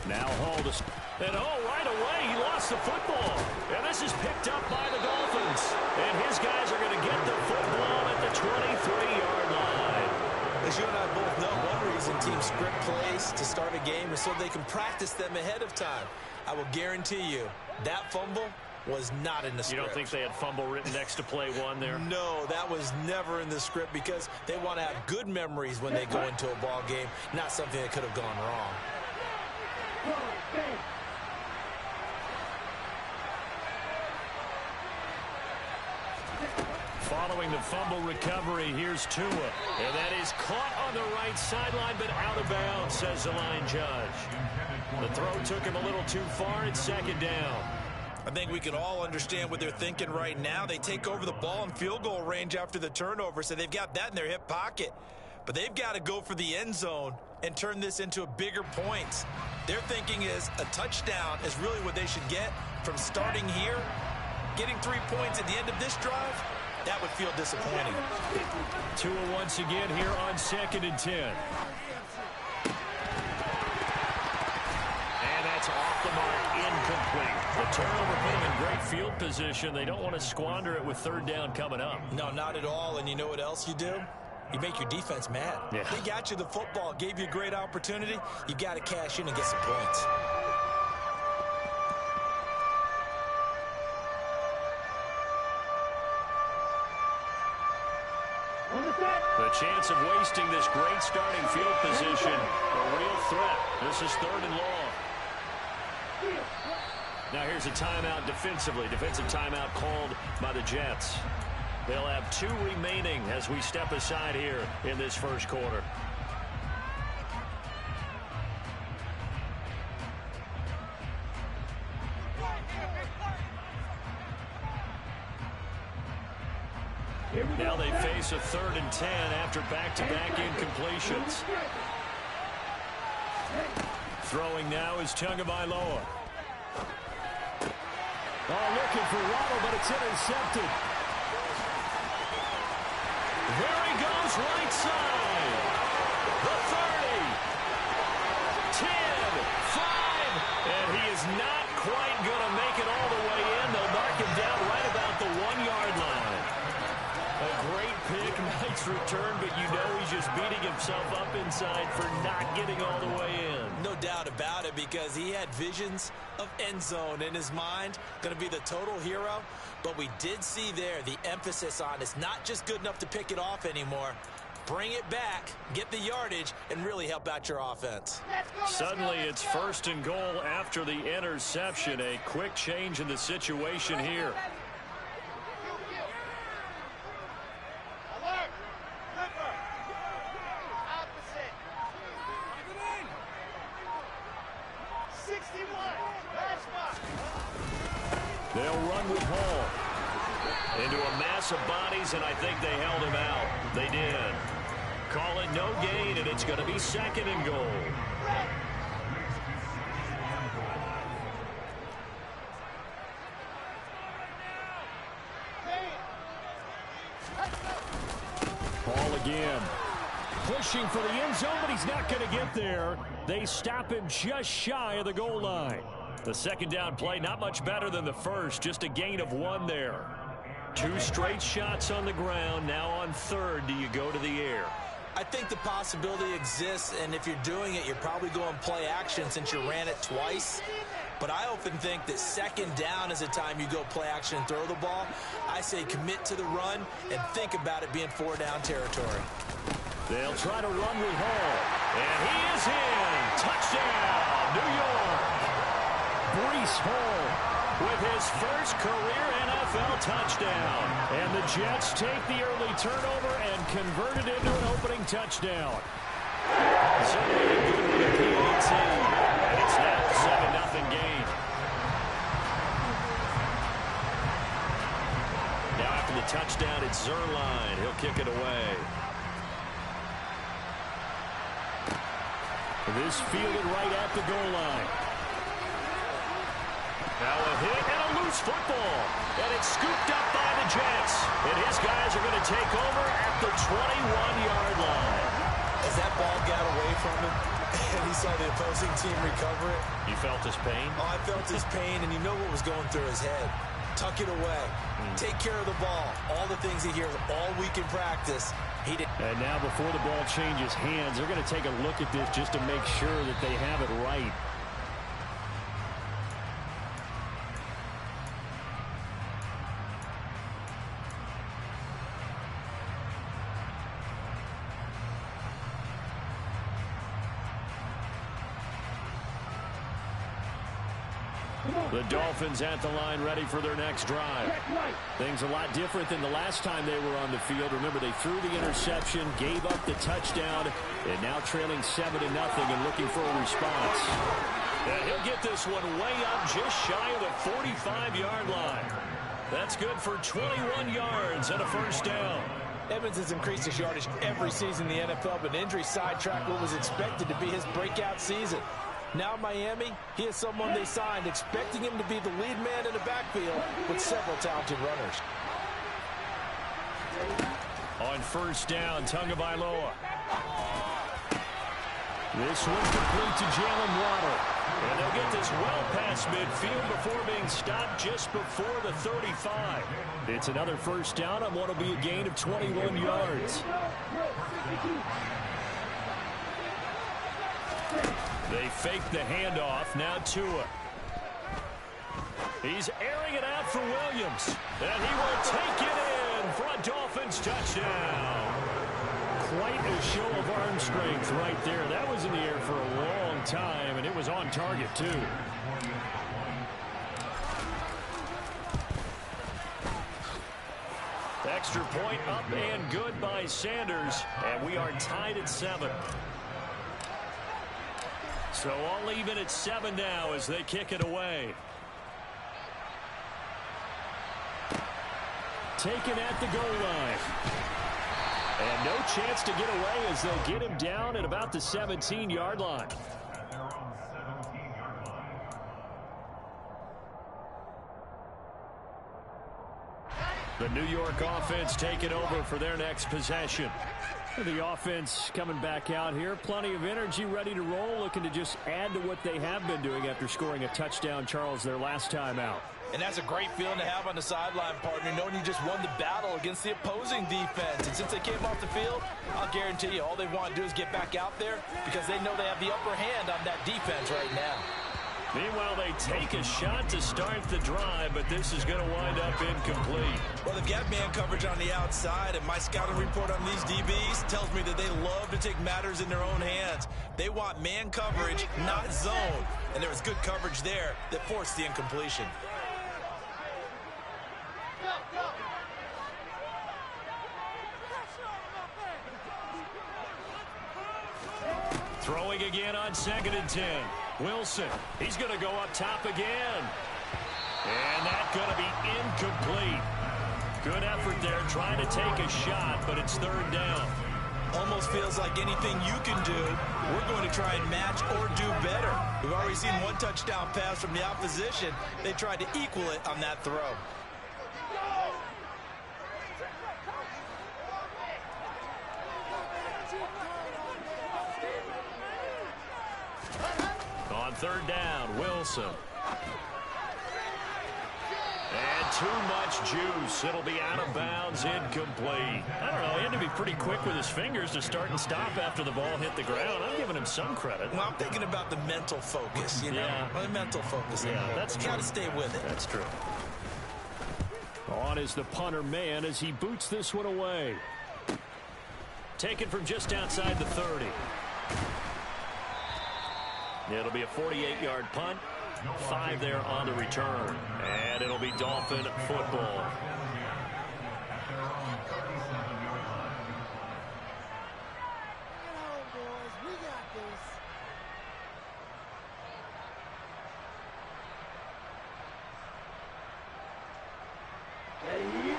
Now Hall to... And right away, he lost the football. And this is picked up by the Dolphins. And his guys are going to get the football at the 23-yard line. As you and I both know, one reason teams script plays to start a game is so they can practice them ahead of time. I will guarantee you that fumble was not in the script. You don't think they had fumble written next to play one there? No, that was never in the script because they want to have good memories when they go into a ball game, not something that could have gone wrong. Following the fumble recovery, here's Tua. And that is caught on the right sideline, but out of bounds, says the line judge. The throw took him a little too far. It's second down. I think we can all understand what they're thinking right now. They take over the ball in field goal range after the turnover, so they've got that in their hip pocket. But they've got to go for the end zone and turn this into a bigger point. Their thinking is a touchdown is really what they should get from starting here. Getting 3 points at the end of this drive, that would feel disappointing. Tua once again here on 2nd and 10. And that's off the mark, incomplete. The turnover put them in great field position. They don't want to squander it with 3rd down coming up. No, not at all. And you know what else you do? You make your defense mad. Yeah. They got you the football, gave you a great opportunity. You've got to cash in and get some points. The chance of wasting this great starting field position, a real threat. This is 3rd and long. Now here's a timeout defensively. Defensive timeout called by the Jets. They'll have 2 remaining as we step aside here in this first quarter. Now they face a 3rd and 10 after back-to-back incompletions. Throwing now is Tagovailoa. Looking for Waddle, but it's intercepted. There he goes, right side. The 30. 10, 5, and he is not quite going to make it all the way in. They'll mark him down right about the 1-yard line. A great pick, nice return, but you know he's just beating himself up inside for not getting all the way in. No doubt about it, because he had visions of end zone in his mind, going to be the total hero. But we did see there the emphasis on it's not just good enough to pick it off anymore. Bring it back, get the yardage, and really help out your offense. Suddenly it's 1st and goal after the interception. A quick change in the situation here. They'll run with Hall into a mass of bodies, and I think they held him out. They did. Call it no gain, and it's going to be 2nd and goal. Hall again. Pushing for the end zone, but he's not going to get there. They stop him just shy of the goal line. The 2nd down play, not much better than the first, just a gain of 1 there. 2 straight shots on the ground. Now on 3rd, do you go to the air? I think the possibility exists, and if you're doing it, you're probably going play action since you ran it twice. But I often think that 2nd down is a time you go play action and throw the ball. I say commit to the run and think about it being 4-down territory. They'll try to run with Hall. And he is in. Touchdown, New York. Breece Hall with his first career NFL touchdown. And the Jets take the early turnover and convert it into an opening touchdown. Certainly a good one at PAT. And it's now a 7-0 game. Now after the touchdown, it's Zuerlein. He'll kick it away. This fielded right at the goal line. Now a hit and a loose football. And it's scooped up by the Jets. And his guys are going to take over at the 21-yard line. As that ball got away from him, And he saw the opposing team recover it. You felt his pain? Oh, I felt his pain, and you know what was going through his head. Tuck it away. Take care of the ball. All the things he hears all week in practice. He did. And now before the ball changes hands, they're going to take a look at this just to make sure that they have it right. The Dolphins at the line ready for their next drive. Things a lot different than the last time they were on the field. Remember, they threw the interception, gave up the touchdown, and now trailing 7-0 and looking for a response. And he'll get this one way up just shy of the 45-yard line. That's good for 21 yards and a first down. Evans has increased his yardage every season in the NFL, but injury sidetracked what was expected to be his breakout season. Now Miami, he is someone they signed, expecting him to be the lead man in the backfield with several talented runners. On first down, Tagovailoa. This one complete to Jalen Waddle. And they'll get this well past midfield before being stopped just before the 35. It's another first down on what will be a gain of 21 yards. They fake the handoff. Now Tua. He's airing it out for Williams. And he will take it in for a Dolphins touchdown. Quite a show of arm strength right there. That was in the air for a long time, and it was on target, too. Extra point up and good by Sanders. And we are tied at 7. So all even at 7 now as they kick it away. Taken at the goal line. And no chance to get away as they'll get him down at about the 17-yard line. The New York offense taking over for their next possession. The offense coming back out here. Plenty of energy, ready to roll, looking to just add to what they have been doing after scoring a touchdown, Charles, their last time out. And that's a great feeling to have on the sideline, partner, knowing you just won the battle against the opposing defense. And since they came off the field, I'll guarantee you all they want to do is get back out there because they know they have the upper hand on that defense right now. Meanwhile, they take a shot to start the drive, but this is going to wind up incomplete. Well, they've got man coverage on the outside, and my scouting report on these DBs tells me that they love to take matters in their own hands. They want man coverage, not zone. And there was good coverage there that forced the incompletion. Throwing again on 2nd and 10. Wilson, he's going to go up top again. And that's going to be incomplete. Good effort there trying to take a shot, but it's 3rd down. Almost feels like anything you can do, we're going to try and match or do better. We've already seen one touchdown pass from the opposition. They tried to equal it on that throw. On 3rd down, Wilson. And too much juice. It'll be out of bounds, incomplete. I don't know, he had to be pretty quick with his fingers to start and stop after the ball hit the ground. I'm giving him some credit. Well, I'm thinking about the mental focus, you know? Yeah. The mental focus. Yeah, that's true. You got to stay with it. That's true. On is the punter man as he boots this one away. Taken from just outside the 30. It'll be a 48-yard punt. 5 there on the return. And it'll be Dolphin football.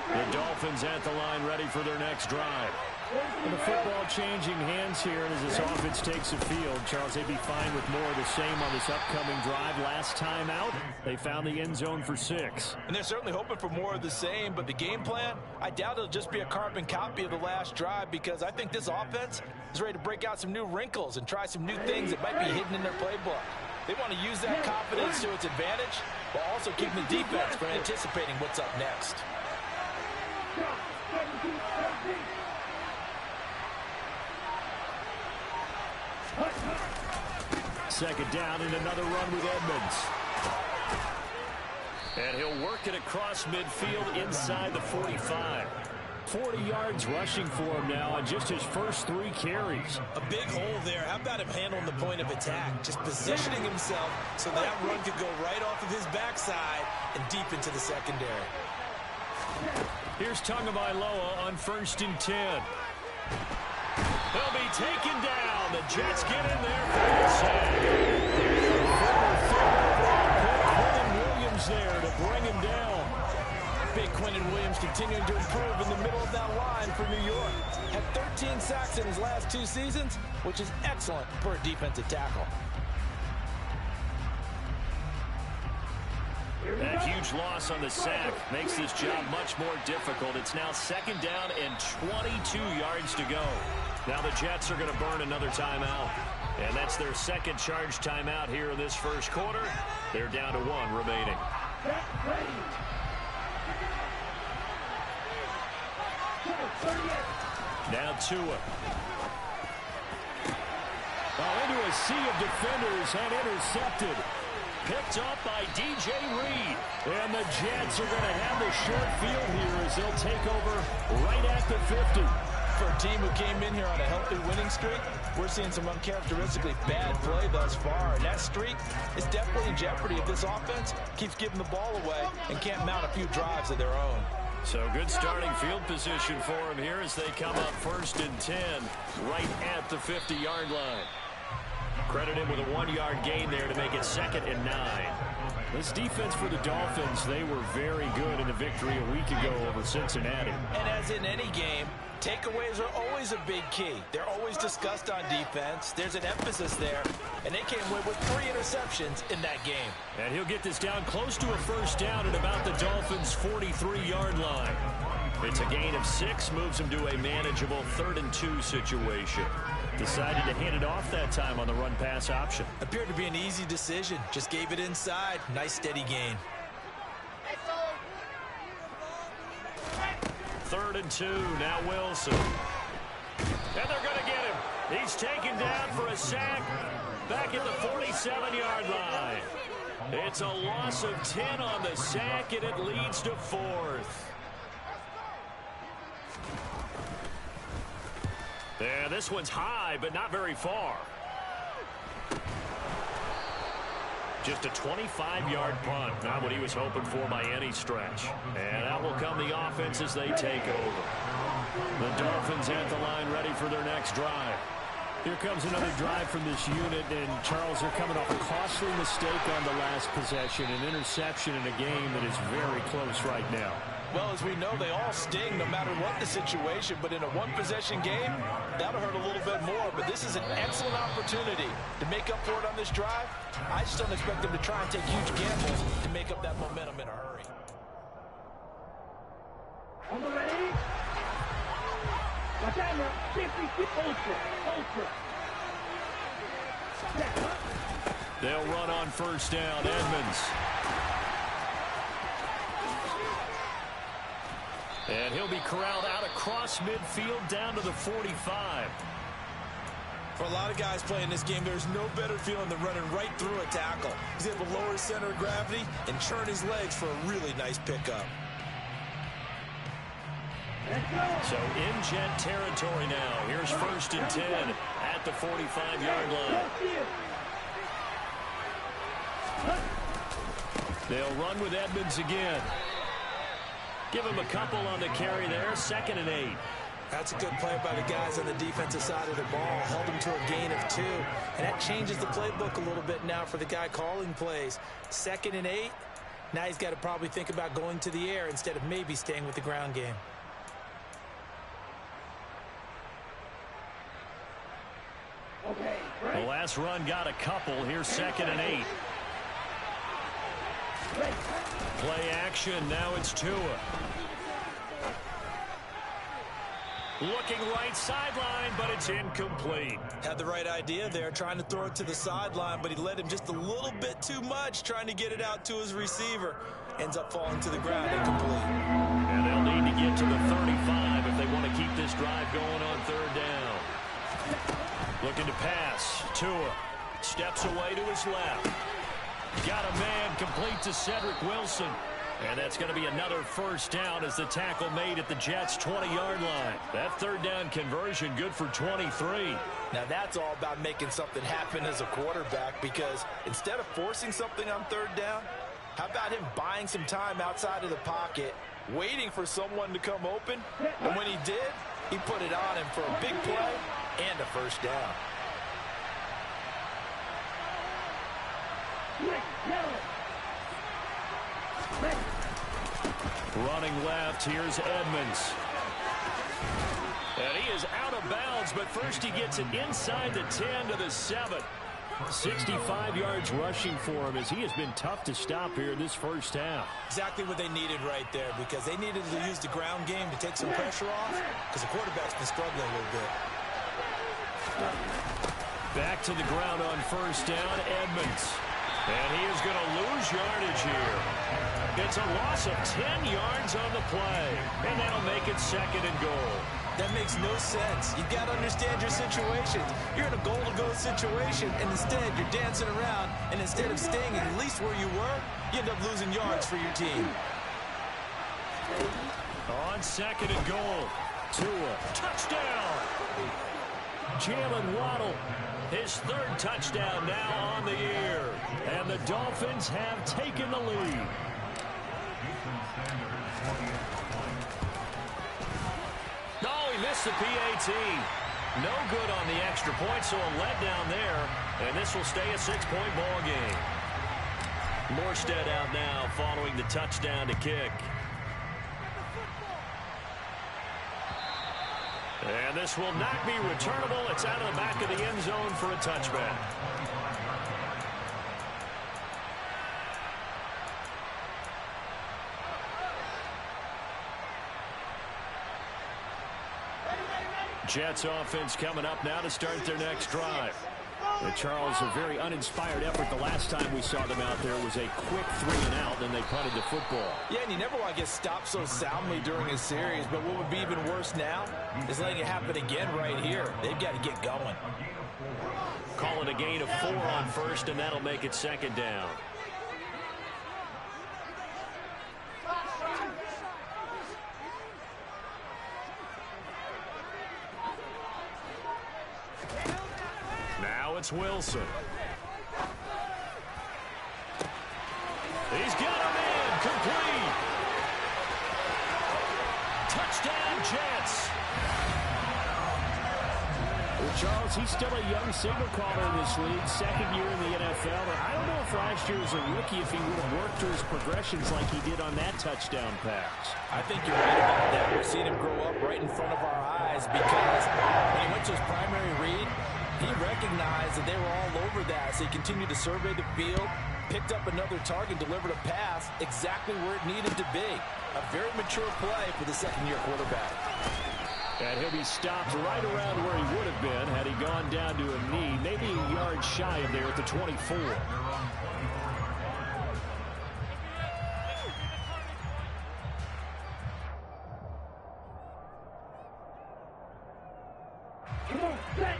The Dolphins at the line ready for their next drive. And the football changing hands here as this offense takes the field. Charles, they'd be fine with more of the same on this upcoming drive. Last time out, they found the end zone for 6. And they're certainly hoping for more of the same, but the game plan, I doubt it'll just be a carbon copy of the last drive, because I think this offense is ready to break out some new wrinkles and try some new things that might be hidden in their playbook. They want to use that confidence to its advantage while also keeping the defense from anticipating what's up next. Second down and another run with Edmonds. And he'll work it across midfield inside the 45. 40 yards rushing for him now on just his first 3 carries. A big hole there. How about him handling the point of attack? Just positioning himself so that run could go right off of his backside and deep into the secondary. Here's Tagovailoa on 1st and 10. He'll be taken down. The Jets get in there for the sack. Quinnen Williams there to bring him down. Big Quinnen Williams continuing to improve in the middle of that line for New York. Had 13 sacks in his last 2 seasons, which is excellent for a defensive tackle. That huge loss on the sack makes this job much more difficult. It's now 2nd down and 22 yards to go. Now the Jets are going to burn another timeout. And that's their 2nd charge timeout here in this first quarter. They're down to 1 remaining. Now Tua. Into a sea of defenders and intercepted. Picked up by DJ Reed. And the Jets are going to have the short field here as they'll take over right at the 50. For a team who came in here on a healthy winning streak, we're seeing some uncharacteristically bad play thus far. And that streak is definitely in jeopardy if this offense keeps giving the ball away and can't mount a few drives of their own. So good starting field position for them here as they come up 1st and 10 right at the 50-yard line. Credit him with a 1-yard gain there to make it 2nd and 9. This defense for the Dolphins, they were very good in the victory a week ago over Cincinnati. And as in any game, takeaways are always a big key. They're always discussed on defense. There's an emphasis there, and they came away with 3 interceptions in that game. And he'll get this down close to a 1st down at about the Dolphins' 43-yard line. It's a gain of 6, moves him to a manageable 3rd and 2 situation. Decided to hand it off that time on the run-pass option. Appeared to be an easy decision. Just gave it inside. Nice steady gain. 3rd and 2, now Wilson. And they're going to get him. He's taken down for a sack back at the 47-yard line. It's a loss of 10 on the sack, and it leads to 4th. Yeah, this one's high, but not very far. Just a 25-yard punt. Not what he was hoping for by any stretch. And that will come the offense as they take over. The Dolphins at the line ready for their next drive. Here comes another drive from this unit, and Charles, they're coming off a costly mistake on the last possession, an interception in a game that is very close right now. Well, as we know, they all sting no matter what the situation, but in a 1-possession game, that'll hurt a little bit more. But this is an excellent opportunity to make up for it on this drive. I just don't expect them to try and take huge gambles to make up that momentum in a hurry. On the ready? Latanya, 50, ultra. They'll run on 1st down. Edmonds. And he'll be corralled out across midfield down to the 45. For a lot of guys playing this game, there's no better feeling than running right through a tackle. He's able to lower his center of gravity and churn his legs for a really nice pickup. So in Jet territory now. Here's 1st and 10 at the 45-yard line. They'll run with Edmonds again. Give him a couple on the carry there. 2nd and 8. That's a good play by the guys on the defensive side of the ball. Held him to a gain of 2. And that changes the playbook a little bit now for the guy calling plays. 2nd and 8. Now he's got to probably think about going to the air instead of maybe staying with the ground game. pass run got a couple. Here's 2nd and 8. Play action. Now it's Tua. Looking right sideline, but it's incomplete. Had the right idea there, trying to throw it to the sideline, but he led him just a little bit too much, trying to get it out to his receiver. Ends up falling to the ground, incomplete. And they'll need to get to the 35 if they want to keep this drive going on 3rd down. Looking to pass. Tua steps away to his left. Got a man, complete to Cedric Wilson. And that's going to be another 1st down as the tackle made at the Jets' 20-yard line. That 3rd down conversion good for 23. Now that's all about making something happen as a quarterback, because instead of forcing something on 3rd down, how about him buying some time outside of the pocket, waiting for someone to come open, and when he did, he put it on him for a big play and a 1st down. Running left, here's Edmonds. And he is out of bounds, but first he gets it inside the 10 to the 7. 65 yards rushing for him as he has been tough to stop here in this 1st half. Exactly what they needed right there, because they needed to use the ground game to take some pressure off, because the quarterback's been struggling a little bit. Back to the ground on 1st down, Edmonds. And he is going to lose yardage here. It's a loss of 10 yards on the play. And that'll make it 2nd and goal. That makes no sense. You've got to understand your situations. You're in a goal-to-go situation, and instead you're dancing around, and instead of staying at least where you were, you end up losing yards for your team. On 2nd and goal, Tua, touchdown! Jalen Waddle, his 3rd touchdown now on the year. And the Dolphins have taken the lead. Oh, he missed the PAT. No good on the extra point, so a letdown there. And this will stay a 6-point ball game. Morstead out now following the touchdown to kick. And this will not be returnable. It's out of the back of the end zone for a touchback. Jets offense coming up now to start their next drive. Charles, a very uninspired effort. The last time we saw them out there was a quick 3-and-out, and they punted the football. Yeah, and you never want to get stopped so soundly during a series, but what would be even worse now is letting it happen again right here. They've got to get going. Call it a gain of 4 on 1st, and that'll make it 2nd down. It's Wilson. He's got a man, complete. Touchdown, Jets. Well, Charles, he's still a young signal caller in this league, 2nd year in the NFL. I don't know if last year as a rookie, if he would have worked through his progressions like he did on that touchdown pass. I think you're right about that. We've seen him grow up right in front of our eyes, because when he went to his primary read, he recognized that they were all over that, so he continued to survey the field, picked up another target, delivered a pass exactly where it needed to be. A very mature play for the 2nd-year quarterback. And he'll be stopped right around where he would have been had he gone down to a knee, maybe a yard shy of there at the 24.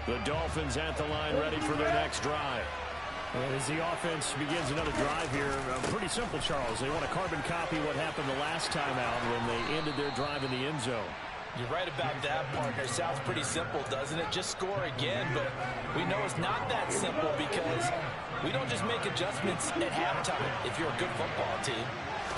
The Dolphins at the line, ready for their next drive. As the offense begins another drive here, pretty simple, Charles. They want to carbon copy what happened the last time out when they ended their drive in the end zone. You're right about that, partner. Sounds pretty simple, doesn't it? Just score again, but we know it's not that simple, because we don't just make adjustments at halftime if you're a good football team.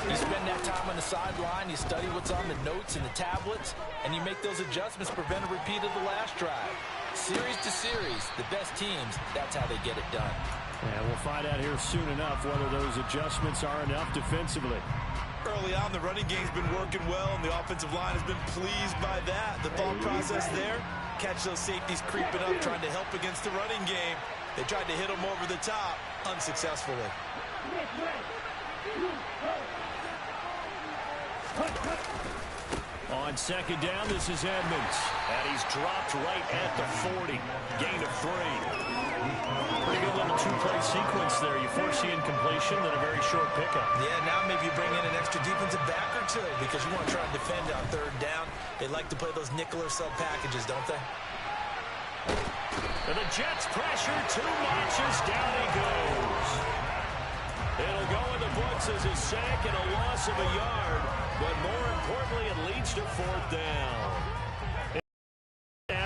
You spend that time on the sideline, you study what's on the notes and the tablets, and you make those adjustments, prevent a repeat of the last drive. Series to series, the best teams, that's how they get it done. And we'll find out here soon enough whether those adjustments are enough defensively. Early on, the running game's been working well, and the offensive line has been pleased by that. The thought process there, catch those safeties creeping up, trying to help against the running game. They tried to hit him over the top unsuccessfully. On second down, this is Edmonds. And he's dropped right at the 40. Gain of 3. Pretty good little two-play sequence there. You force the incompletion, then a very short pickup. Yeah, now maybe you bring in an extra defensive back or two because you want to try and defend on third down. They like to play those nickel or sub packages, don't they? And the Jets pressure too much as down he goes. It'll go in the books as a sack and a loss of a yard, but more importantly, it leads to fourth down.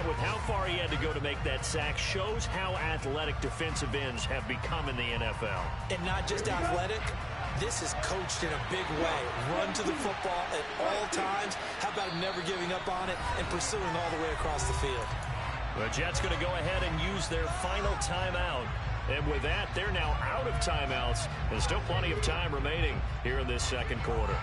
With how far he had to go to make that sack shows how athletic defensive ends have become in the NFL. And not just athletic, this is coached in a big way. Run to the football at all times. How about never giving up on it and pursuing all the way across the field? The Jets going to go ahead and use their final timeout. And with that, they're now out of timeouts. There's still plenty of time remaining here in this second quarter.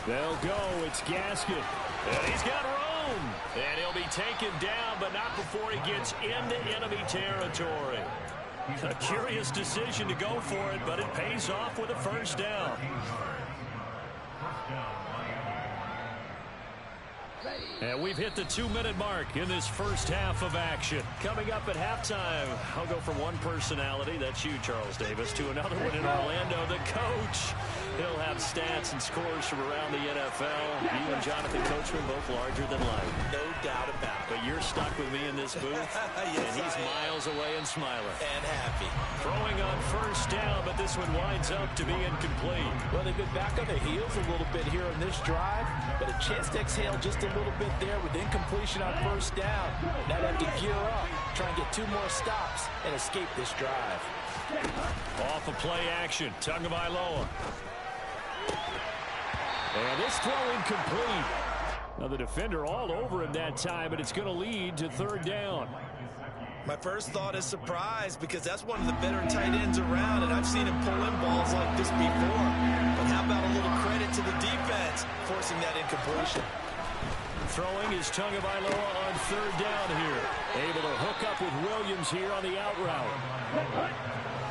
They'll go. It's Gaskin. And he's got room. And he'll be taken down, but not before he gets into enemy territory. A curious decision to go for it, but it pays off with a first down. And we've hit the 2-minute mark in this first half of action. Coming up at halftime, I'll go from one personality, that's you, Charles Davis, to another one in Orlando, the coach. He'll have stats and scores from around the NFL. You and Jonathan Coachman both larger than life. No doubt about it. But you're stuck with me in this booth, Yes, and he's miles away and smiling. And happy. Throwing on first down, but this one winds up to be incomplete. Well, they've been back on their heels a little bit here on this drive, but a chance to exhale just a little bit there with incompletion on first down. Now they have to gear up, try and get 2 more stops, and escape this drive. Off of play action, Tagovailoa. And this throw incomplete. Now the defender all over him that time, but it's going to lead to third down. My first thought is surprise because that's one of the better tight ends around, and I've seen him pull in balls like this before. But how about a little credit to the defense forcing that incompletion? Throwing is Tagovailoa on third down here. Able to hook up with Williams here on the out route.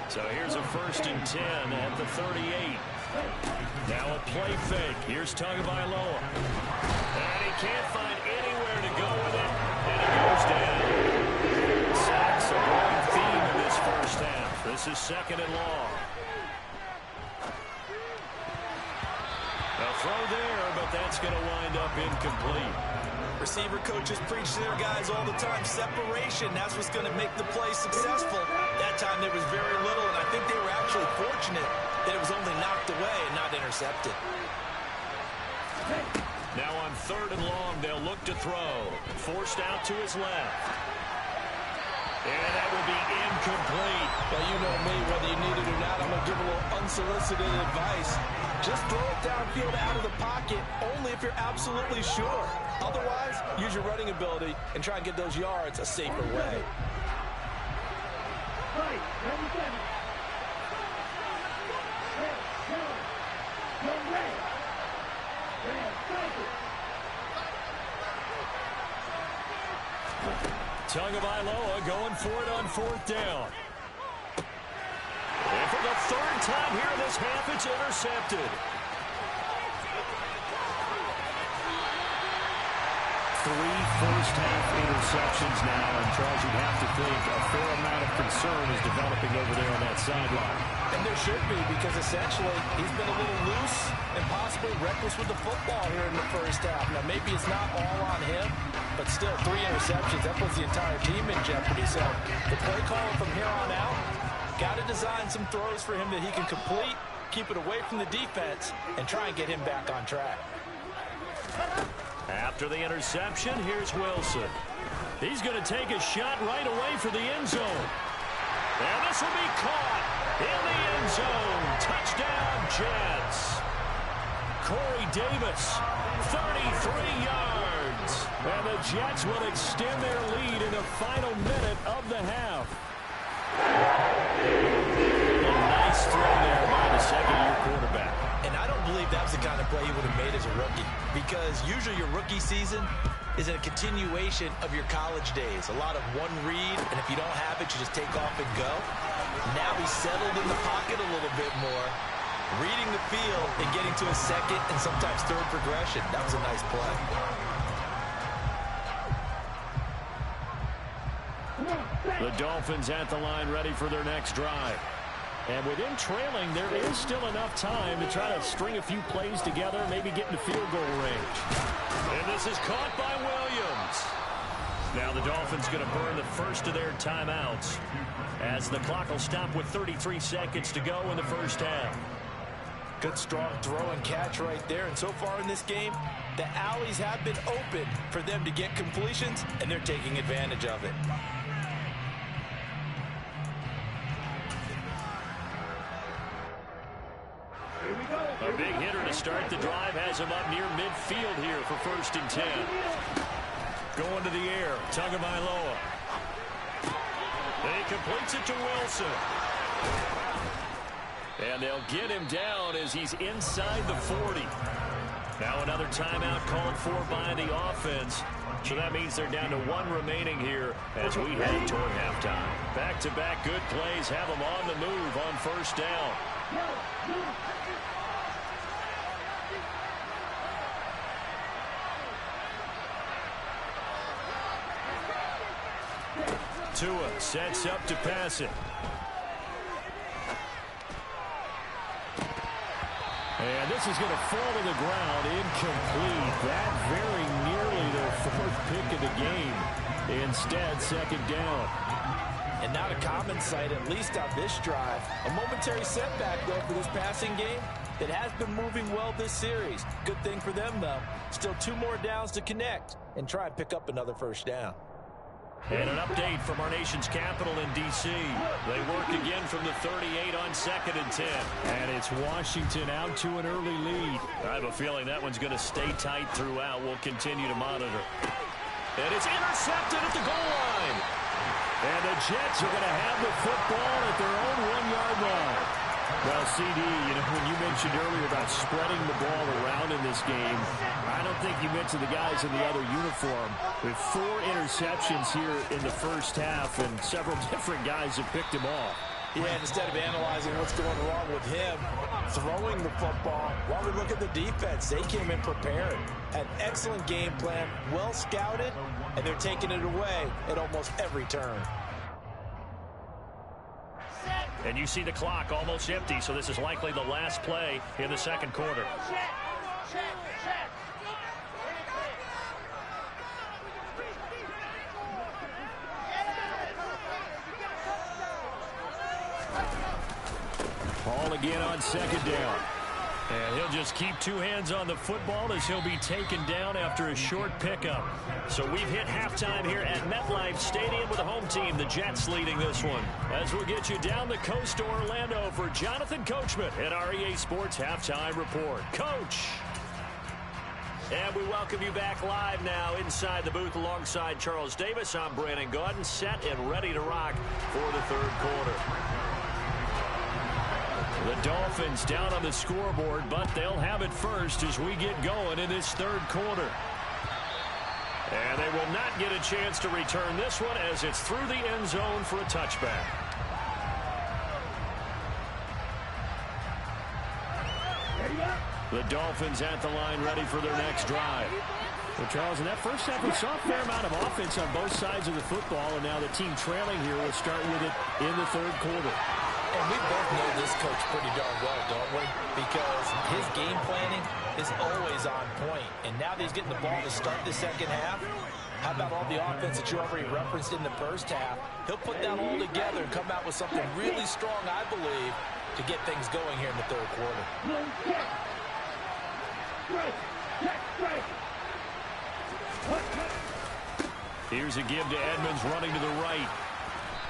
So here's a 1st and 10 at the 38. Now a play fake. Here's Tagovailoa. And he can't find anywhere to go with it. And he goes down. Sacks a growing theme in this first half. This is 2nd and long. A throw there, but that's going to wind up incomplete. Receiver coaches preach to their guys all the time. Separation, that's what's going to make the play successful. That time there was very little, and I think they were actually fortunate that it was only knocked away and not intercepted. Now on 3rd and long, they'll look to throw. Forced out to his left. And that will be incomplete. Well, you know me, whether you need it or not, I'm going to give a little unsolicited advice. Just throw it downfield out of the pocket, only if you're absolutely sure. Otherwise, use your running ability and try and get those yards a safer way. Tagovailoa going for it on 4th down. And for the 3rd time here in this half, it's intercepted. 3 first-half interceptions now, and Charles, you'd have to think a fair amount of concern is developing over there on that sideline. And there should be, because essentially he's been a little loose and possibly reckless with the football here in the first half. Now, maybe it's not all on him, but still 3 interceptions. That puts the entire team in jeopardy. So the play call from here on out, got to design some throws for him that he can complete, keep it away from the defense, and try and get him back on track. After the interception, here's Wilson. He's going to take a shot right away for the end zone. And this will be caught in the end zone. Touchdown, Jets. Corey Davis, 33 yards. And the Jets will extend their lead in the final minute of the half. A nice throw there by the second-year quarterback. And I don't believe that was the kind of play he would have made as a rookie, because usually your rookie season is a continuation of your college days. A lot of one read, and if you don't have it, you just take off and go. Now he's settled in the pocket a little bit more, reading the field and getting to a second and sometimes third progression. That was a nice play. The Dolphins at the line ready for their next drive. And with him trailing, there is still enough time to try to string a few plays together, maybe get into field goal range. And this is caught by Williams. Now the Dolphins going to burn the first of their timeouts as the clock will stop with 33 seconds to go in the first half. Good strong throw and catch right there. And so far in this game, the alleys have been open for them to get completions, and they're taking advantage of it. A big hitter to start the drive has him up near midfield here for 1st and 10. Going to the air, Tagovailoa. He completes it to Wilson. And they'll get him down as he's inside the 40. Now another timeout called for by the offense. So that means they're down to 1 remaining here as we head toward halftime. Back-to-back good plays have them on the move on 1st down. Tua sets up to pass it. And this is going to fall to the ground, incomplete. That very nearly their 4th pick of the game. Instead, 2nd down. And not a common sight, at least on this drive. A momentary setback, though, for this passing game that has been moving well this series. Good thing for them, though. Still 2 more downs to connect and try and pick up another 1st down. And an update from our nation's capital in D.C. They work again from the 38 on 2nd and 10. And it's Washington out to an early lead. I have a feeling that one's going to stay tight throughout. We'll continue to monitor. And it's intercepted at the goal line. And the Jets are going to have the football at their own 1-yard line. Well, CD, when you mentioned earlier about spreading the ball around in this game, I don't think you mentioned the guys in the other uniform. With 4 interceptions here in the first half, and several different guys have picked him off. Yeah, instead of analyzing what's going wrong with him throwing the football, while we look at the defense, they came in prepared. An excellent game plan, well scouted, and they're taking it away at almost every turn. And you see the clock almost empty, so this is likely the last play in the 2nd quarter. Ball again on 2nd down. And he'll just keep 2 hands on the football as he'll be taken down after a short pickup. So we've hit halftime here at MetLife Stadium with the home team, the Jets, leading this one. As we'll get you down the coast to Orlando for Jonathan Coachman at our EA Sports Halftime Report. Coach! And we welcome you back live now inside the booth alongside Charles Davis. I'm Brandon Gaudin, set and ready to rock for the 3rd quarter. The Dolphins down on the scoreboard, but they'll have it first as we get going in this 3rd quarter. And they will not get a chance to return this one as it's through the end zone for a touchback. The Dolphins at the line ready for their next drive. Well, Charles, in that first half, we saw a fair amount of offense on both sides of the football, and now the team trailing here will start with it in the 3rd quarter. And we both know this coach pretty darn well, don't we? Because his game planning is always on point. And now that he's getting the ball to start the 2nd half, how about all the offense that you already referenced in the first half? He'll put that all together and come out with something really strong, I believe, to get things going here in the 3rd quarter. Here's a give to Edmonds running to the right.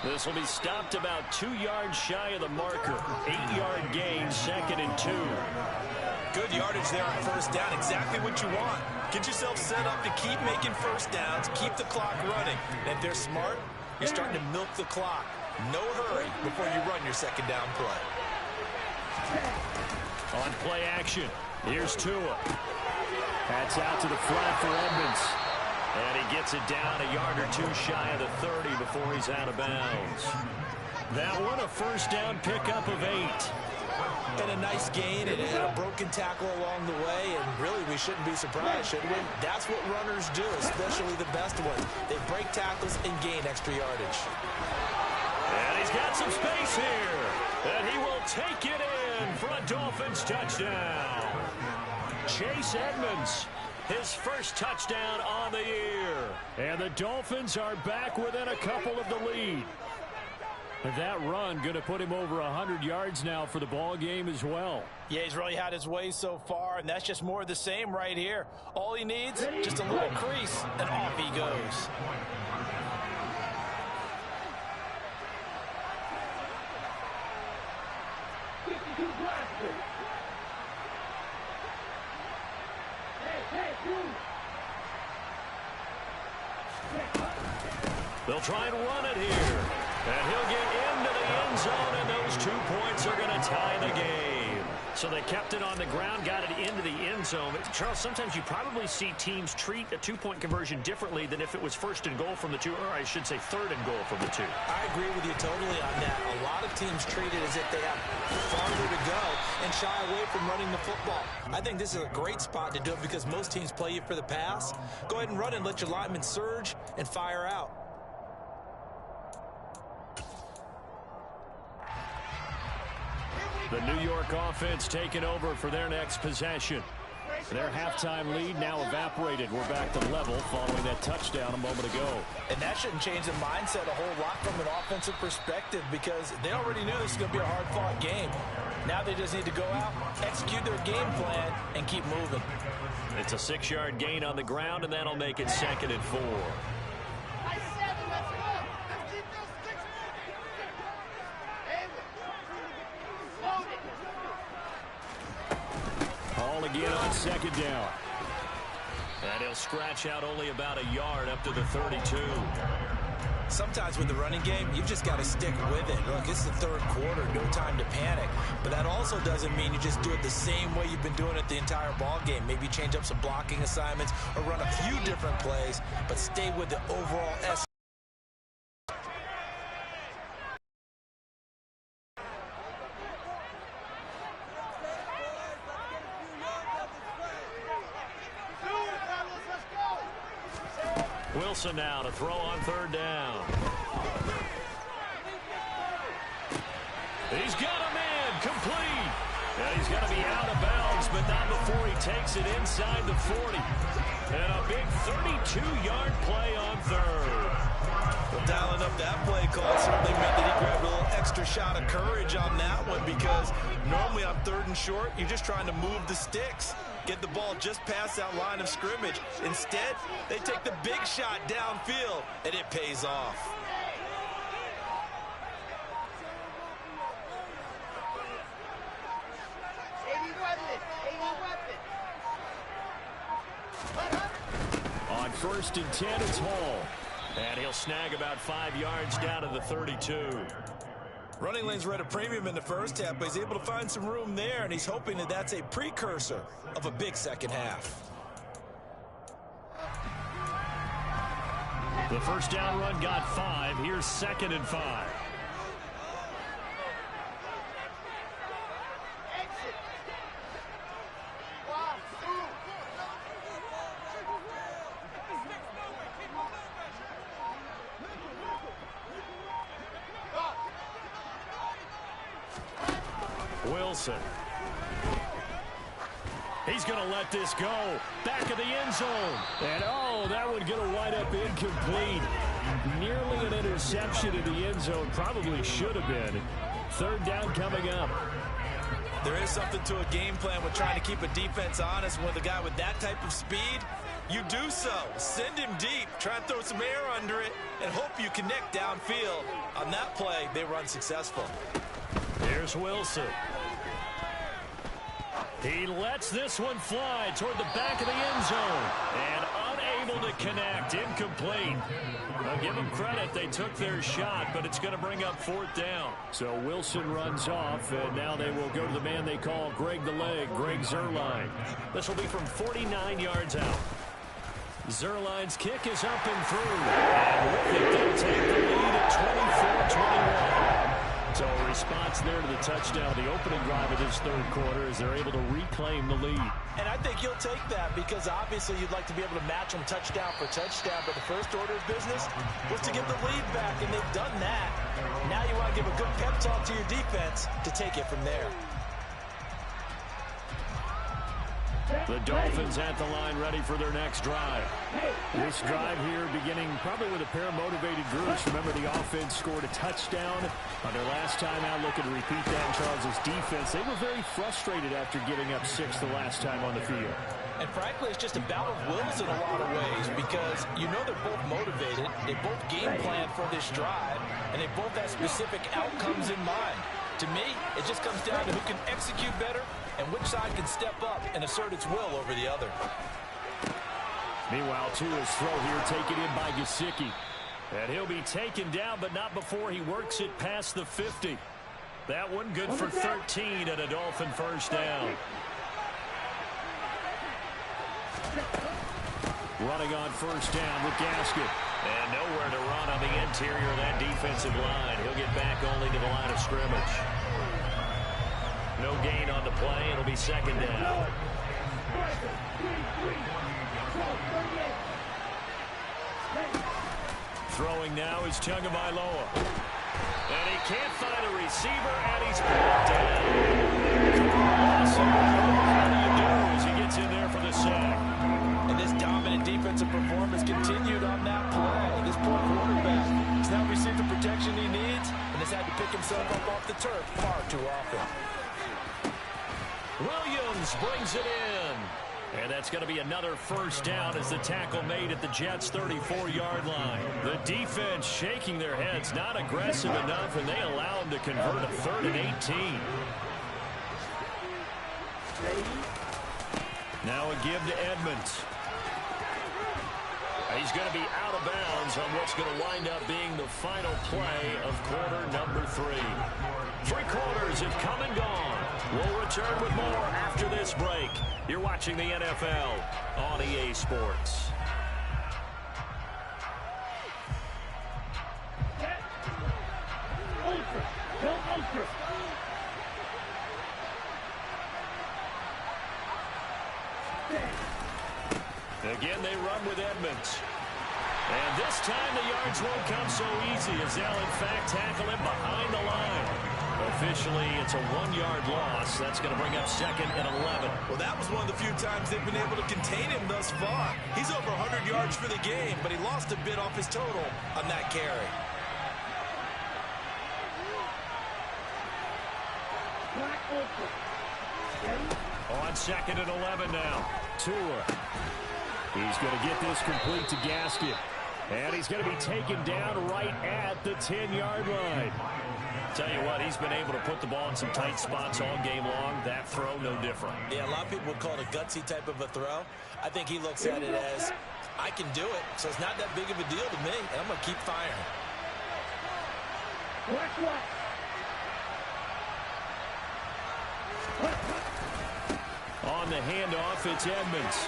This will be stopped about 2 yards shy of the marker. 8-yard gain, 2nd and 2. Good yardage there on first down. Exactly what you want. Get yourself set up to keep making first downs, keep the clock running. And if they're smart, you're starting to milk the clock. No hurry before you run your second down play. On play action, here's Tua. That's out to the flat for Edmonds. And he gets it down a yard or two shy of the 30 before he's out of bounds. That one a first down pickup of 8. And a nice gain and a broken tackle along the way, and really we shouldn't be surprised, should we? That's what runners do, especially the best ones. They break tackles and gain extra yardage. And he's got some space here, and he will take it in for a Dolphins touchdown. Chase Edmonds, his first touchdown on the year. And the Dolphins are back within a couple of the lead. That run going to put him over 100 yards now for the ball game as well. Yeah, he's really had his way so far, and that's just more of the same right here. All he needs, just a little crease, and off he goes. They'll try and run it here. And he'll get into the end zone, and those 2 points are going to tie the game. So they kept it on the ground, got it into the end zone. Charles, sometimes you probably see teams treat a two-point conversion differently than if it was first and goal from the 2, or I should say third and goal from the 2. I agree with you totally on that. A lot of teams treat it as if they have farther to go and shy away from running the football. I think this is a great spot to do it because most teams play you for the pass. Go ahead and run and let your linemen surge and fire out. The New York offense taking over for their next possession. Their halftime lead now evaporated. We're back to level following that touchdown a moment ago. And that shouldn't change the mindset a whole lot from an offensive perspective because they already knew this was going to be a hard-fought game. Now they just need to go out, execute their game plan, and keep moving. It's a 6-yard gain on the ground, and that'll make it 2nd and 4. Again on 2nd down. And he'll scratch out only about a yard up to the 32. Sometimes with the running game, you've just got to stick with it. Look, it's the third quarter, no time to panic. But that also doesn't mean you just do it the same way you've been doing it the entire ball game. Maybe change up some blocking assignments or run a few different plays, but stay with the overall essence. Wilson now to throw on 3rd down. He's got him in, complete. And he's going to be out of bounds, but not before he takes it inside the 40. And a big 32-yard play on 3rd. Well, dialing up that play call certainly meant that he grabbed a little extra shot of courage on that one because normally on 3rd and short, you're just trying to move the sticks. Get the ball just past that line of scrimmage. Instead, they take the big shot downfield, and it pays off. On 1st and 10, it's Hall. And he'll snag about 5 yards down to the 32. Running lanes were at a premium in the first half, but he's able to find some room there, and he's hoping that that's a precursor of a big second half. The first down run got 5. Here's 2nd and 5. Wilson. He's going to let this go. Back of the end zone. And, oh, that one going to wind up incomplete. Nearly an interception in the end zone. Probably should have been. 3rd down coming up. There is something to a game plan with trying to keep a defense honest. With a guy with that type of speed, you do so. Send him deep. Try and throw some air under it and hope you connect downfield. On that play, they run successful. Here's Wilson. He lets this one fly toward the back of the end zone. And unable to connect. Incomplete. I'll give them credit. They took their shot, but it's going to bring up 4th down. So Wilson runs off, and now they will go to the man they call Greg the Leg, Greg Zuerlein. This will be from 49 yards out. Zuerlein's kick is up and through. And with it, they'll take the lead at 24-21. So a response there to the touchdown, the opening drive of this third quarter, as they're able to reclaim the lead. And I think you'll take that because obviously you'd like to be able to match them touchdown for touchdown, but the first order of business was to get the lead back, and they've done that. Now you want to give a good pep talk to your defense to take it from there. The Dolphins at the line ready for their next drive. This drive here beginning probably with a pair of motivated groups. Remember, the offense scored a touchdown on their last time out, looking to repeat that in Charles' defense. They were very frustrated after giving up 6 the last time on the field. And frankly, it's just a battle of wills in a lot of ways because you know they're both motivated, they both game plan for this drive, and they both have specific outcomes in mind. To me, it just comes down to who can execute better and which side can step up and assert its will over the other. Meanwhile, Tua's throw here taken in by Gesicki. And he'll be taken down, but not before he works it past the 50. That one good for 13 and a Dolphin first down. Running on first down with Gaskin. And nowhere to run on the interior of that defensive line. He'll get back only to the line of scrimmage. No gain on the play. It'll be second down. Throwing now is Tagovailoa. And he can't find a receiver, and he's brought down. How do you do as he gets in there for the sack? And this dominant defensive performance continued on that play. This poor quarterback has now received the protection he needs and has had to pick himself up off the turf far too often. Williams brings it in. And that's going to be another first down as the tackle made at the Jets' 34-yard line. The defense shaking their heads, not aggressive enough, and they allow him to convert a 3rd and 18. Now a give to Edmonds. He's going to be out of bounds on what's going to wind up being the final play of quarter number 3. 3 quarters have come and gone. We'll return with more after this break. You're watching the NFL on EA Sports. Again, they run with Edmonds. And this time the yards won't come so easy as they'll, in fact, tackle him behind the line. Officially, it's a 1-yard loss. That's going to bring up 2nd and 11. Well, that was one of the few times they've been able to contain him thus far. He's over 100 yards for the game, but he lost a bit off his total on that carry. On 2nd and 11 now. Tua. He's going to get this complete to Gaskin. And he's going to be taken down right at the 10-yard line. Tell you what, he's been able to put the ball in some tight spots all game long. That throw, no different. Yeah, a lot of people would call it a gutsy type of a throw. I think he looks at it as, I can do it, so it's not that big of a deal to me, and I'm going to keep firing. On the handoff, it's Edmonds.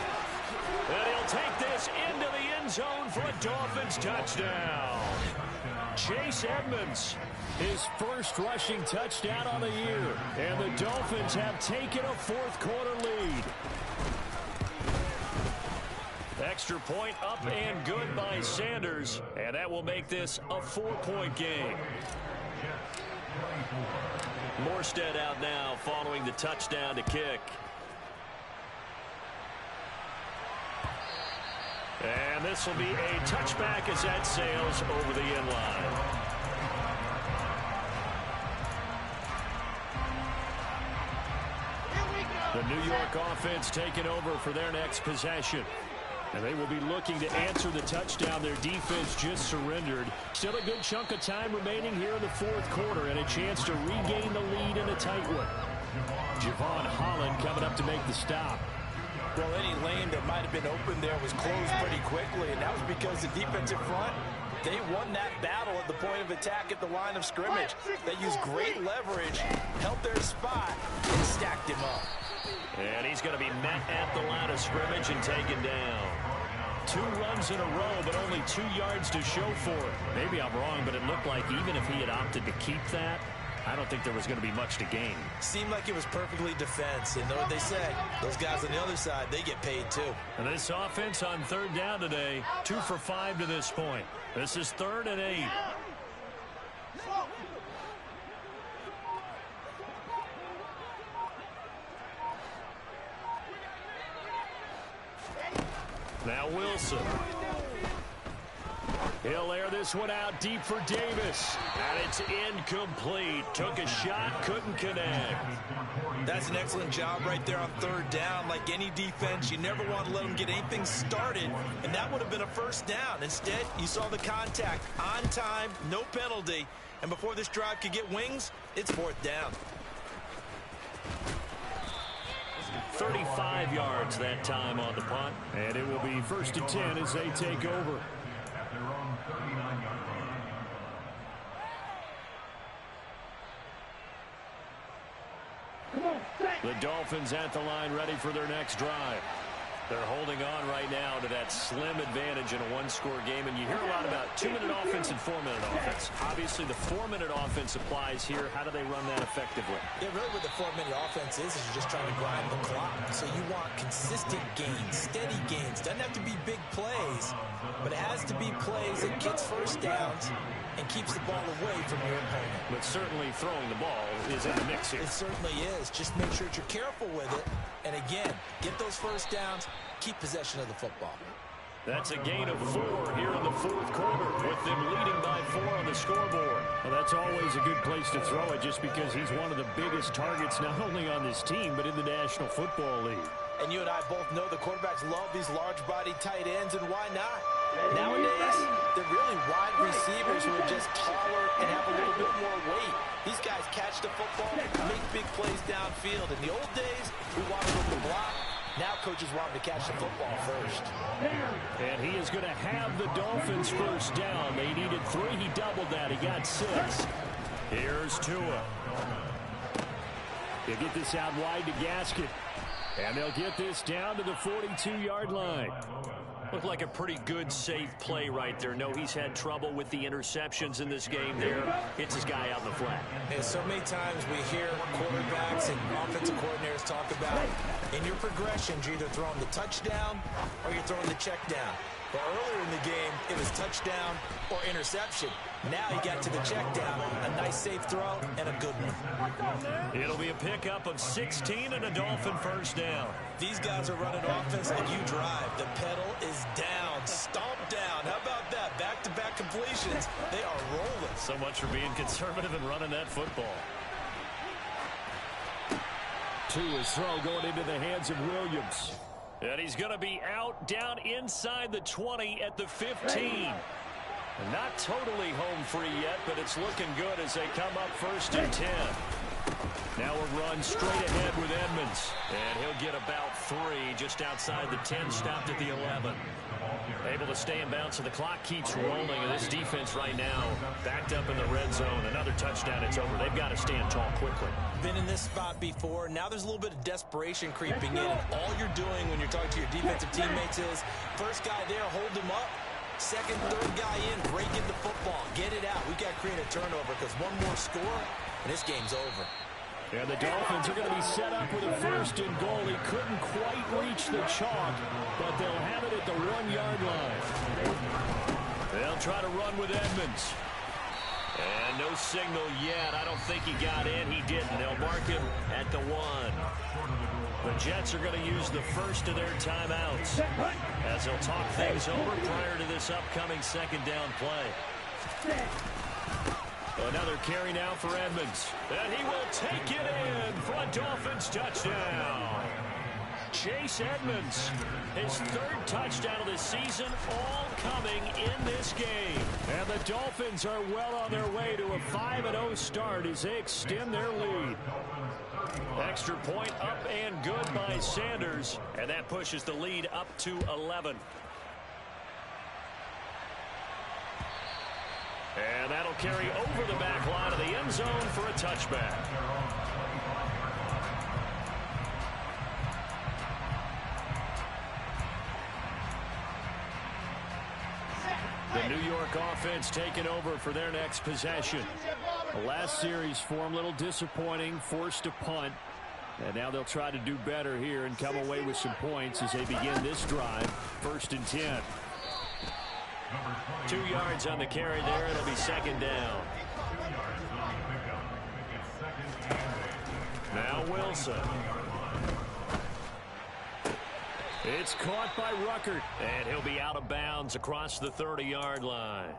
And he'll take this into the end zone for a Dolphins touchdown. Chase Edmonds, his first rushing touchdown on the year. And the Dolphins have taken a 4th quarter lead. Extra point up and good by Sanders. And that will make this a 4-point game. Morstead out now following the touchdown to kick. And this will be a touchback as that sails over the end line. The New York offense taking over for their next possession. And they will be looking to answer the touchdown their defense just surrendered. Still a good chunk of time remaining here in the 4th quarter and a chance to regain the lead in a tight one. Javon Holland coming up to make the stop. Well, any lane that might have been open there was closed pretty quickly, and that was because the defensive front, they won that battle at the point of attack at the line of scrimmage. They used great leverage, held their spot, and stacked him up. And he's going to be met at the line of scrimmage and taken down. 2 runs in a row, but only 2 yards to show for it. Maybe I'm wrong, but it looked like even if he had opted to keep that, I don't think there was going to be much to gain. Seemed like it was perfectly defense. And know what they say? Those guys on the other side, they get paid too. And this offense on 3rd down today, 2 for 5 to this point. This is 3rd and 8. Now Wilson. He'll air this one out deep for Davis. And it's incomplete. Took a shot, couldn't connect. That's an excellent job right there on 3rd down. Like any defense, you never want to let them get anything started. And that would have been a 1st down. Instead, you saw the contact on time, no penalty. And before this drive could get wings, it's 4th down. 35 yards that time on the punt. And it will be 1st and 10 as they take over. The Dolphins at the line ready for their next drive. They're holding on right now to that slim advantage in a 1-score game. And you hear a lot about 2-minute offense and 4-minute offense. Obviously, the 4-minute offense applies here. How do they run that effectively? Yeah, really what the 4-minute offense is you're just trying to grind the clock. So you want consistent gains, steady gains. Doesn't have to be big plays, but it has to be plays that gets 1st downs and keeps the ball away from your opponent. But certainly throwing the ball is in the mix here. It certainly is. Just make sure that you're careful with it. And again, get those 1st downs, keep possession of the football. That's a gain of 4 here in the 4th quarter, with them leading by 4 on the scoreboard. Well, that's always a good place to throw it, just because he's one of the biggest targets not only on this team, but in the National Football League. And you and I both know the quarterbacks love these large-bodied tight ends, and why not? Nowadays, they're really wide receivers who are just taller and have a little bit more weight. These guys catch the football, make big plays downfield. In the old days, we wanted them to block. Now coaches want them to catch the football first. And he is going to have the Dolphins 1st down. They needed 3. He doubled that. He got 6. Here's Tua. He'll get this out wide to Gaskin. And they'll get this down to the 42-yard line. Looked like a pretty good, safe play right there. No, he's had trouble with the interceptions in this game there. Hits his guy out in the flat. And so many times we hear quarterbacks and offensive coordinators talk about in your progressions, you're either throwing the touchdown or you're throwing the check down. But earlier in the game, it was touchdown or interception. Now he got to the check down, a nice safe throw, and a good one. It'll be a pickup of 16 and a Dolphin 1st down. These guys are running offense like you drive. The pedal is down, stomp down. How about that? Back-to-back completions. They are rolling. So much for being conservative and running that football. Tua's throw going into the hands of Williams. And he's going to be out down inside the 20 at the 15. And not totally home free yet, but it's looking good as they come up 1st and 10. Now a run straight ahead with Edmonds. And he'll get about 3 just outside the 10, stopped at the 11. Able to stay in bounds, so the clock keeps rolling. And this defense right now backed up in the red zone. Another touchdown, it's over. They've got to stand tall quickly. Been in this spot before. Now there's a little bit of desperation creeping in. All you're doing when you're talking to your defensive teammates is, first guy there, hold him up. Second, third guy in, break in the football. Get it out. We've got to create a turnover because one more score, and this game's over. And the Dolphins are going to be set up with a 1st and goal. He couldn't quite reach the chalk, but they'll have it at the 1-yard line. They'll try to run with Edmonds. And no signal yet. I don't think he got in. He didn't. They'll mark him at the 1. The Jets are going to use the first of their timeouts as they'll talk things over prior to this upcoming 2nd down play. Another carry now for Edmonds. And he will take it in for a Dolphins touchdown. Chase Edmonds, his 3rd touchdown of the season, all coming in this game. And the Dolphins are well on their way to a 5-0 start as they extend their lead. extra point up and good by Sanders. And that pushes the lead up to 11. And that'll carry over the back line of the end zone for a touchback. The New York offense taking over for their next possession. The last series for them, a little disappointing, forced a punt. And now they'll try to do better here and come away with some points as they begin this drive. 1st and 10. 2 yards on the carry there. It'll be 2nd down. Now Wilson. It's caught by Ruckert, and he'll be out of bounds across the 30-yard line.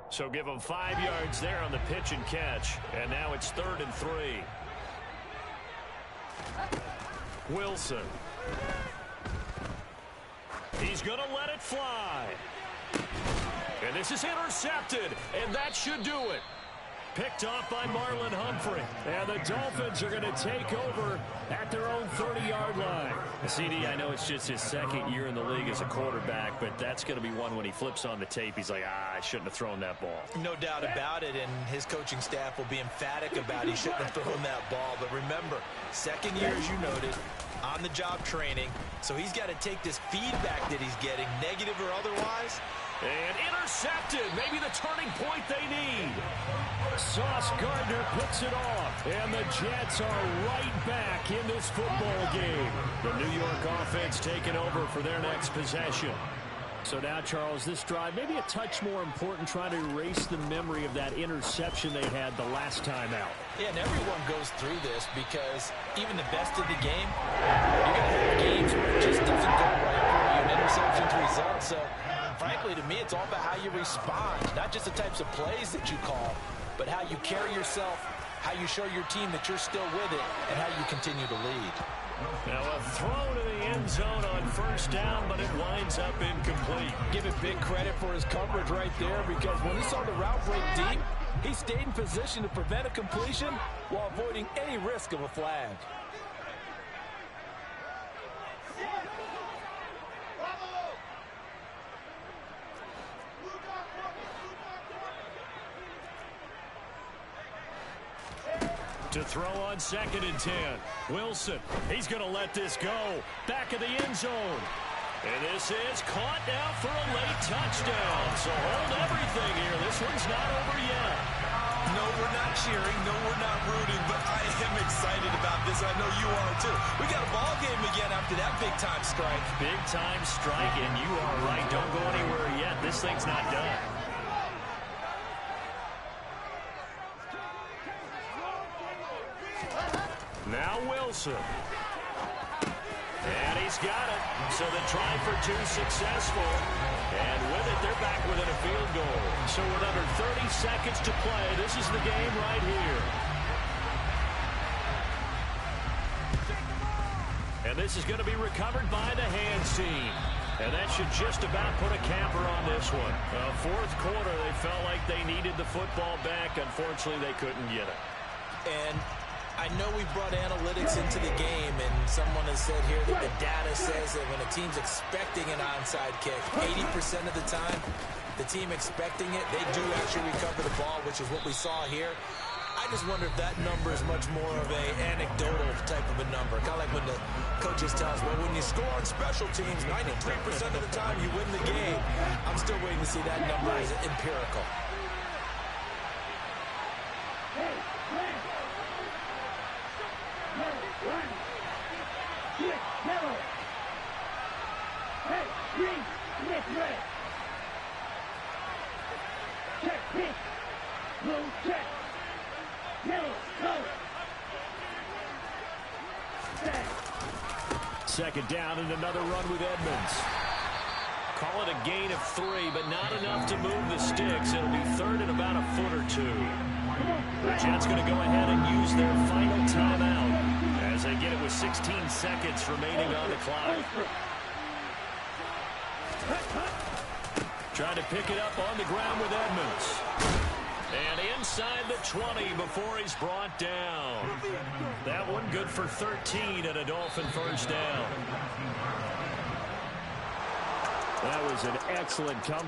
So give him 5 yards there on the pitch and catch, and now it's 3rd and 3. Wilson. He's going to let it fly. And this is intercepted, and that should do it. Picked off by Marlon Humphrey. And the Dolphins are going to take over at their own 30-yard line. CD, I know it's just his 2nd year in the league as a quarterback, but that's going to be one when he flips on the tape. He's like, I shouldn't have thrown that ball. No doubt about it, and his coaching staff will be emphatic about he shouldn't have thrown that ball. But remember, 2nd year, as you noted, on-the-job training. So he's got to take this feedback that he's getting, negative or otherwise. And intercepted. Maybe the turning point they need. Sauce Gardner puts it off. And the Jets are right back in this football game. The New York offense taking over for their next possession. So now, Charles, this drive maybe a touch more important, trying to erase the memory of that interception they had the last time out. Yeah, and everyone goes through this because even the best of the game, you're going to have games where it just doesn't go right for you, and interceptions result. So, frankly, to me, it's all about how you respond, not just the types of plays that you call, but how you carry yourself, how you show your team that you're still with it, and how you continue to lead. Now a throw to the end zone on 1st down, but it winds up incomplete. Give it big credit for his coverage right there, because when he saw the route break deep, he stayed in position to prevent a completion while avoiding any risk of a flag. To throw on 2nd and 10. Wilson, he's going to let this go. Back of the end zone. And this is caught now for a late touchdown. So hold everything here. This one's not over yet. No, we're not cheering. No, we're not rooting. But I am excited about this. I know you are, too. We got a ball game again after that big-time strike. Big-time strike, and you are right. Don't go anywhere yet. This thing's not done. Now Wilson. And he's got it. So the try for 2 successful. And with it, they're back within a field goal. So with under 30 seconds to play, this is the game right here. And this is going to be recovered by the hands team. And that should just about put a capper on this one. 4th quarter, they felt like they needed the football back. Unfortunately, they couldn't get it. And I know we brought analytics into the game, and someone has said here that the data says that when a team's expecting an onside kick, 80% of the time, the team expecting it, they do actually recover the ball, which is what we saw here. I just wonder if that number is much more of an anecdotal type of a number. Kind of like when the coaches tell us, well, when you score on special teams, 93% of the time you win the game. I'm still waiting to see that number as empirical. Second down and another run with Edmonds. Call it a gain of 3, but not enough to move the sticks. It'll be 3rd and about a foot or 2. The Jets going to go ahead and use their final timeout as they get it with 16 seconds remaining on the clock. Trying to pick it up on the ground with Edmonds. And inside the 20 before he's brought down. That one good for 13 and a Dolphin first down. That was an excellent comeback.